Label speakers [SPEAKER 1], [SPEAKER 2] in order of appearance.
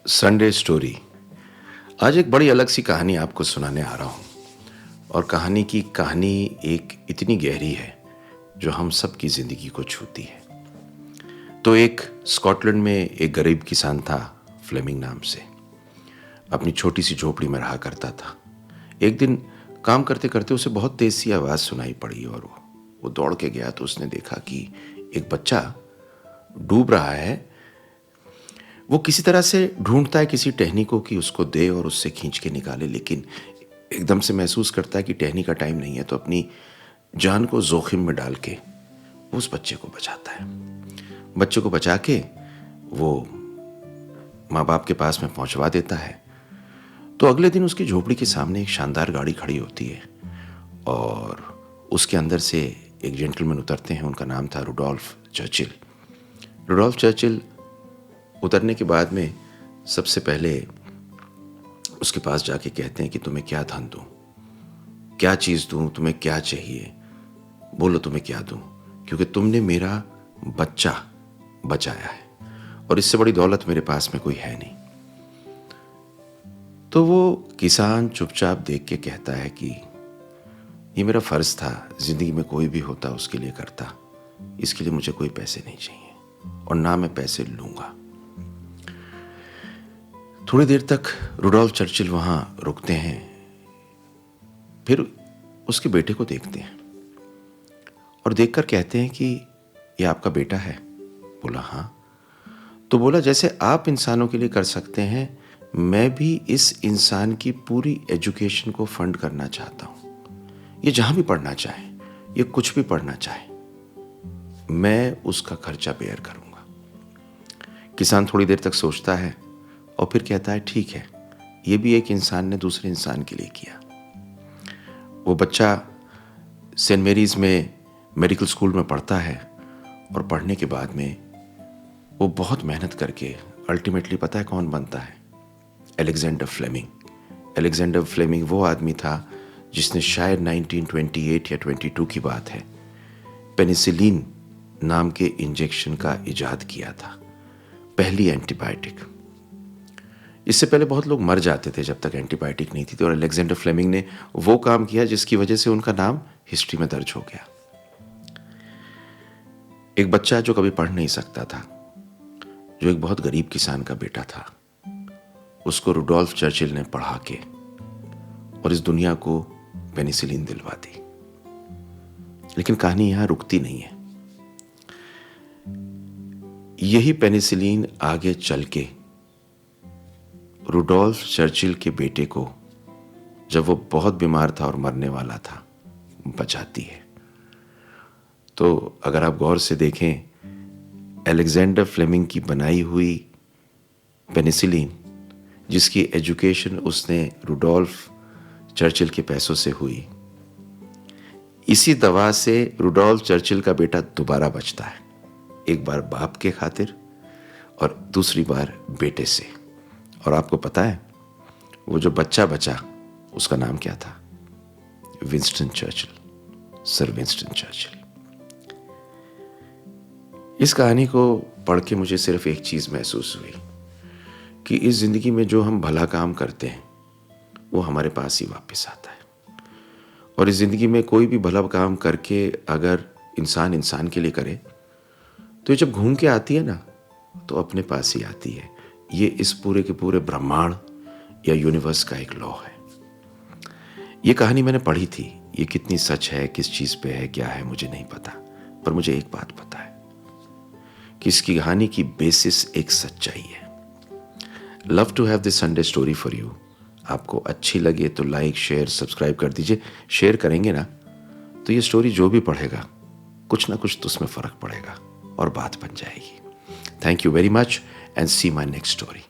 [SPEAKER 1] Sunday story. आज एक बड़ी अलग सी कहानी आपको सुनाने आ रहा हूँ। और कहानी एक इतनी गहरी है जो हम सब की ज़िंदगी को छूती है। तो एक स्कॉटलैंड में एक गरीब किसान था, फ्लेमिंग नाम से। अपनी छोटी सी झोपड़ी में रहा करता था। एक दिन काम करते करते उसे बहुत तेज सी आवाज़ सुनाई पड़ी और वो दौड़ के गया तो उसने देखा कि एक बच्चा डूब रहा है। वो किसी तरह से ढूंढता है किसी टहनी को कि उसको दे और उससे खींच के निकाले, लेकिन एकदम से महसूस करता है कि टहनी का टाइम नहीं है, तो अपनी जान को जोखिम में डाल के उस बच्चे को बचाता है। बच्चे को बचा के वो माँ बाप के पास में पहुंचवा देता है। तो अगले दिन उसकी झोपड़ी के सामने एक शानदार गाड़ी खड़ी होती है और उसके अंदर से एक जेंटलमैन उतरते हैं। उनका नाम था रुडोल्फ चर्चिल। रुडोल्फ चर्चिल उतरने के बाद में सबसे पहले उसके पास जाके कहते हैं कि तुम्हें क्या धन दूं, क्या चीज़ दूं, तुम्हें क्या चाहिए, बोलो तुम्हें क्या दूं, क्योंकि तुमने मेरा बच्चा बचाया है और इससे बड़ी दौलत मेरे पास में कोई है नहीं। तो वो किसान चुपचाप देख के कहता है कि ये मेरा फ़र्ज़ था, ज़िंदगी में कोई भी होता उसके लिए करता, इसके लिए मुझे कोई पैसे नहीं चाहिए और ना मैं पैसे लूँगा। थोड़ी देर तक रुडोल्फ चर्चिल वहाँ रुकते हैं, फिर उसके बेटे को देखते हैं और देखकर कहते हैं कि ये आपका बेटा है? बोला हाँ। तो बोला जैसे आप इंसानों के लिए कर सकते हैं, मैं भी इस इंसान की पूरी एजुकेशन को फंड करना चाहता हूँ। ये जहाँ भी पढ़ना चाहे, ये कुछ भी पढ़ना चाहे, मैं उसका खर्चा बेयर करूँगा। किसान थोड़ी देर तक सोचता है और फिर कहता है ठीक है, ये भी एक इंसान ने दूसरे इंसान के लिए किया। वो बच्चा सेंट मेरीज में मेडिकल स्कूल में पढ़ता है और पढ़ने के बाद में वो बहुत मेहनत करके अल्टीमेटली पता है कौन बनता है? Alexander Fleming. अलेक्जेंडर फ्लेमिंग वो आदमी था जिसने शायद 1928 या 22 की बात है, पेनिसिलिन नाम के इंजेक्शन का इजाद किया था, पहली एंटीबायोटिक। इससे पहले बहुत लोग मर जाते थे जब तक एंटीबायोटिक नहीं थी, और अलेक्जेंडर फ्लेमिंग ने वो काम किया जिसकी वजह से उनका नाम हिस्ट्री में दर्ज हो गया। एक बच्चा जो कभी पढ़ नहीं सकता था, जो एक बहुत गरीब किसान का बेटा था, उसको रुडोल्फ चर्चिल ने पढ़ा के और इस दुनिया को पेनिसिलिन दिलवा दी। लेकिन कहानी यहां रुकती नहीं है। यही पेनिसिलिन आगे चल के रुडोल्फ चर्चिल के बेटे को, जब वो बहुत बीमार था और मरने वाला था, बचाती है। तो अगर आप गौर से देखें, अलेक्जेंडर फ्लेमिंग की बनाई हुई पेनिसिलिन, जिसकी एजुकेशन उसने रुडोल्फ चर्चिल के पैसों से हुई, इसी दवा से रुडोल्फ चर्चिल का बेटा दोबारा बचता है, एक बार बाप के खातिर और दूसरी बार बेटे से। और आपको पता है वो जो बच्चा बचा उसका नाम क्या था? Winston Churchill, sir Winston Churchill. इस कहानी को पढ़ के मुझे सिर्फ एक चीज़ महसूस हुई कि इस ज़िंदगी में जो हम भला काम करते हैं वो हमारे पास ही वापस आता है। और इस ज़िंदगी में कोई भी भला काम करके अगर इंसान इंसान के लिए करे तो ये जब घूम के आती है ना, तो अपने पास ही आती है। ये इस पूरे के पूरे ब्रह्मांड या यूनिवर्स का एक लॉ है। ये कहानी मैंने पढ़ी थी, ये कितनी सच है, किस चीज़ पे है, क्या है, मुझे नहीं पता, पर मुझे एक बात पता है कि इसकी कहानी की बेसिस एक सच्चाई है। Love to have this Sunday story for you. आपको अच्छी लगे तो लाइक, शेयर, सब्सक्राइब कर दीजिए। शेयर करेंगे ना तो ये स्टोरी जो भी पढ़ेगा कुछ ना कुछ तो उसमें फ़र्क पड़ेगा और बात बन जाएगी। Thank you very much and see my next story.